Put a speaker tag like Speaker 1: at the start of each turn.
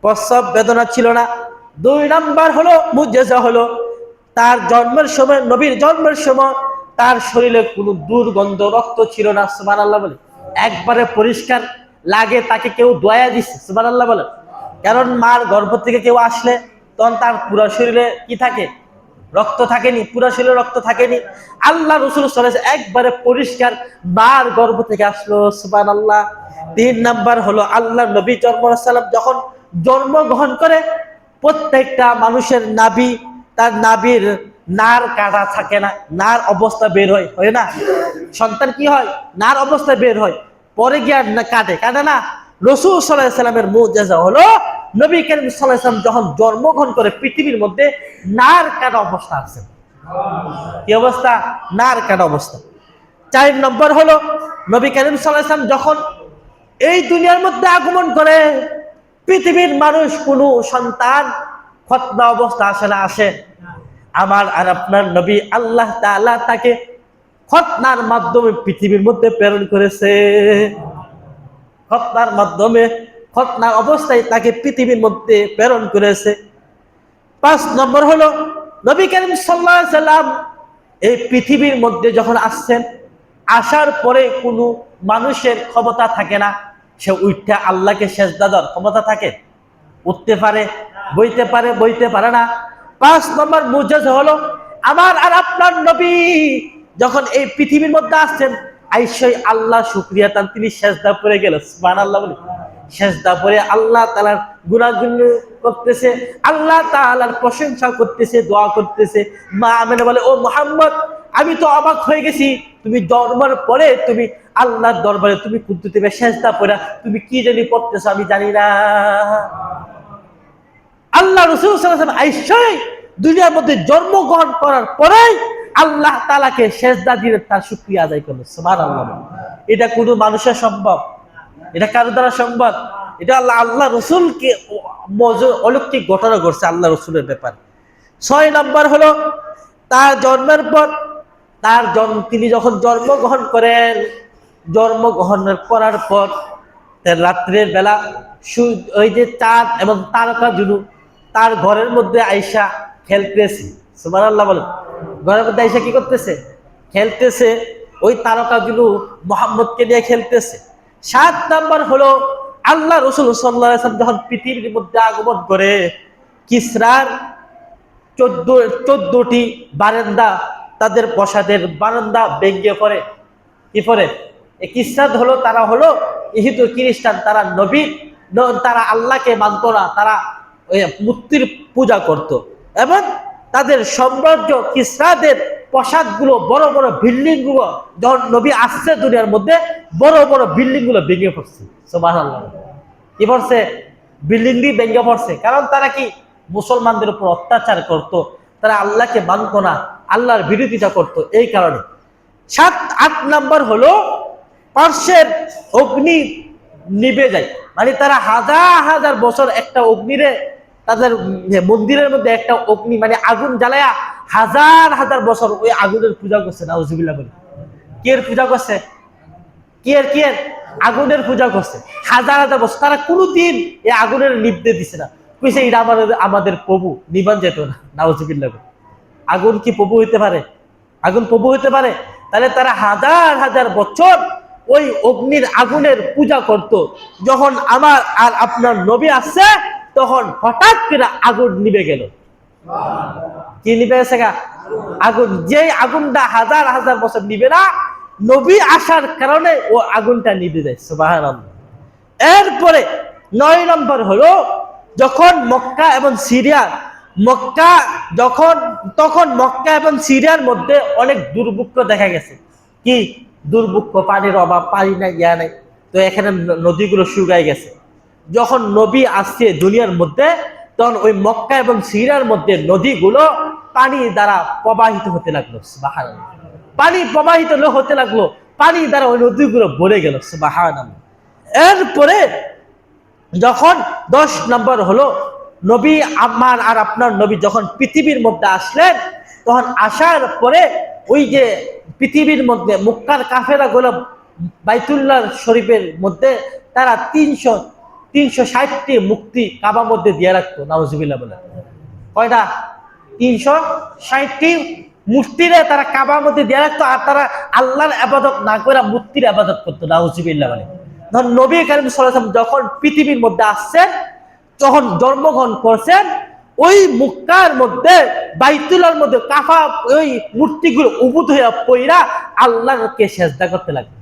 Speaker 1: প্রসব বেদনা ছিল না। 2 নাম্বার হলো মুজিজা হলো তার জন্মের সময়, নবীর জন্মের সময় তার শরীরে কোনো দুর্গন্ধ রক্ত ছিল না। সুবহানাল্লাহ বলে, একবারে পরিষ্কার লাগে, তাকে কেউ দোয়া দিচ্ছে। সুবহানাল্লাহ বলে, কারণ মার গর্ভ থেকে কেউ আসলে তখন তার পুরো শরীরে কি থাকে? রক্ত থাকেনি, পুরো শরীরে রক্ত থাকেনি। আল্লাহ রাসূল সাল্লাল্লাহু আলাইহি ওয়াসাল্লাম একবারে পরিষ্কার মার গর্ভ থেকে আসলো। সুবহানাল্লাহ। 3 নাম্বার হলো আল্লাহ নবী যখন জন্মগ্রহণ করে, প্রত্যেকটা মানুষের নাভি, তার নাভির নার কাটা থাকে না, নার অবস্থা বের হয় না? সন্তান কি হয়? নার অবস্থা বের হয়, পরে গিয়ে কাটে না। রাসূল সাল্লাল্লাহু আলাইহি ওয়াসাল্লামের মুজিজা হলো নবী করিম সাল্লাল্লাহু আলাইহি ওয়াসাল্লাম যখন জন্মগ্রহণ করে পৃথিবীর মধ্যে নার কাটা অবস্থা আছে। কি অবস্থা? নার কাটা অবস্থা। 4 নম্বর হলো নবী করিম সাল্লাল্লাহু আলাইহি ওয়াসাল্লাম যখন এই দুনিয়ার মধ্যে আগমন করে, পৃথিবীর মানুষ কোনো সন্তান খতনা অবস্থা আসে আমার আর আপনার নবী আল্লাহ তাআলা তাকে খতনার মাধ্যমে পৃথিবীর মধ্যে প্রেরণ করেছে। খতনার মাধ্যমে, খতনা অবস্থায় তাকে পৃথিবীর মধ্যে প্রেরণ করেছে। 5 নম্বর হলো নবী করিম সাল্লাল্লাহু আলাইহি ওয়াসাল্লাম এই পৃথিবীর মধ্যে যখন আসছেন, আসার পরে কোনো মানুষের ক্ষমতা থাকে না সে উঠতে আল্লাহকে সেজদা দেওয়ার ক্ষমতা থাকে? উঠতে পারে, বইতে পারে না। 5 নম্বর মুজিজা হলো আমার আর আপনার নবী যখন এই পৃথিবীর মধ্যে আসছেন, আইসই আল্লাহ শুকরিয়া তান, তিনি সেজদা পড়ে গেলেন। সুবহানাল্লাহ বলে, সেজদা পড়ে আল্লাহ তাআলার গুনাহগান করতেছে, আল্লাহ তাআলার প্রশংসা করতেছে, দোয়া করতেছে। মা আমেনা বলে, ও মুহাম্মদ, আমি তো অবাক হয়ে গেছি, তুমি জন্মের পরে তুমি আল্লাহর দরবারে তুমি কুদরতে সেজদা পড়া তুমি কি জানি পড়তেছো, আমি জানি না। আল্লাহ রাসূল সাল্লাল্লাহু আলাইহি ওয়াসাল্লাম আইসই দুনিয়ার মধ্যে জন্মগ্রহণ করার পরেই আল্লাহ তাআলাকে সেজদা দিয়ে তার শুকরিয়া আদায় করলো। সুবহানাল্লাহ। এটা কোনো মানুষের সম্ভব? এটা কারো দ্বারা সম্ভব? এটা আল্লাহ রাসূলকে অলৌকিক ঘটনা ঘটছে আল্লাহ রাসূলের ব্যাপার। 6 নম্বর হলো তার জন্মের পর তিনি যখন জন্মগ্রহণ করেন, জন্মগ্রহণ করার পর রাত্রের বেলা ওই যে চাঁদ এবং তারকা জুনু তার ঘরের মধ্যে আইসা খেলতেছে। সুবহানাল্লাহ বলেন, ঘরের মধ্যে আইসা কি করতেছে? খেলতেছে। ওই তারকা জুনু মুহাম্মদকে নিয়ে খেলতেছে। 7 নম্বর হলো আল্লাহ রাসূল সাল্লাল্লাহু আলাইহি ওয়াসাল্লাম যখন পৃথিবীর মধ্যে আগমন করে, কিসরার 14টি বারান্দা, তাদের প্রাসাদের বারান্দা ভেঙে পড়ে। কি পড়ে? এই কিসরাত হলো, তারা হলো ইহুদি খ্রিস্টান, তারা তারা আল্লাহকে মানত না, তারা ওই মূর্তির পূজা করত। এবং তাদের সাম্রাজ্য, কিসরাদের প্রাসাদগুলো, বড় বড় বিল্ডিং গুলো যখন নবী আসছে দুনিয়ার মধ্যে, বড় বড় বিল্ডিং গুলো ভেঙে পড়ছে। সুবহানাল্লাহ। কি পড়ছে? বিল্ডিং দিয়ে ভেঙে পড়ছে। কারণ তারা কি? মুসলমানদের উপর অত্যাচার করত, তারা আল্লাহকে মানত না, আল্লাহর বিরোধিতা করত। এই কারণে 7-8 নাম্বার হলো পার্শ্বের অগ্নি নিভে যায়, মানে তারা হাজার হাজার বছর একটা অগ্নিরে, তাদের মন্দিরের মধ্যে একটা অগ্নি মানে আগুন জ্বালায়া হাজার হাজার বছর ওই আগুনের পূজা করছে। নাউজুবিল্লাহ বলে, কি এর পূজা করছে? কি এর আগুনের পূজা করছে হাজার হাজার বছর। তারা কোনোদিন এই আগুনের নিভতে দিছে না, কইছে এটা আমাদের প্রভু, নিবান যেত না। নাউজুবিল্লাহ। আগুন কি প্রভু হইতে পারে? আগুন প্রভু হইতে পারে? তাহলে তারা হাজার হাজার বছর ওই অগ্নির আগুনের পূজা করত। যখন আমার আর আপনার নবী আসছে, তখন হঠাৎ করে আগুন নিভে গেল। কি নিভে গেছে? আগুন। যে আগুনটা হাজার হাজার বছর নিবে না, নবী আসার কারণে ও আগুনটা নিভে যায়। সুবহানাল্লাহ। এরপরে 9 নম্বর হলো যখন মক্কা এবং সিরিয়া, তখন মক্কা এবং সিরিয়ার মধ্যে অনেক দুর্ভিক্ষ দেখা গেছে। কি দুর্ভিক্ষ? পানির অভাব, পানি নাই, ইয়া নাই। তো এখানে নদীগুলো শুকায় গেছে। যখন নবী আসছে দুনিয়ার মধ্যে, তখন ওই মক্কা এবং সিরিয়ার মধ্যে নদীগুলো পানি দ্বারা প্রবাহিত হতে লাগলো। সুবহানাল্লাহ। পানি প্রবাহিত হতে লাগলো, পানি দ্বারা ওই নদীগুলো ভরে গেল। সুবহানাল্লাহ। এরপরে যখন 10 নম্বর হলো নবী আমার আর আপনার নবী যখন পৃথিবীর মধ্যে আসলেন, তখন আসার পরে ওই যে পৃথিবীর মধ্যে মক্কার কাফেরা গুলো বাইতুল্লাহ শরীফের মধ্যে তারা 360টি মূর্তি কাবার মধ্যে দিয়ে রাখতো, নাউজুবিল্লাহ বলে। কয়টা? 360টি মূর্তিরে তারা কাবার মধ্যে দিয়ে রাখতো, আর তারা আল্লাহর ইবাদত না করে মূর্তির ইবাদত করতো, নাউজুবিল্লাহ বলে। ধর নবী কারীম সাল্লাল্লাহু আলাইহি ওয়াসাল্লাম যখন পৃথিবীর মধ্যে আসছেন, যখন জন্মগ্রহণ করছেন, ওই মক্কার মধ্যে বাইতুল্লাহর মধ্যে কাফা ওই মূর্তিগুলো উবুদ হইয়া পইরা আল্লাহকে সিজদা করতে লাগে।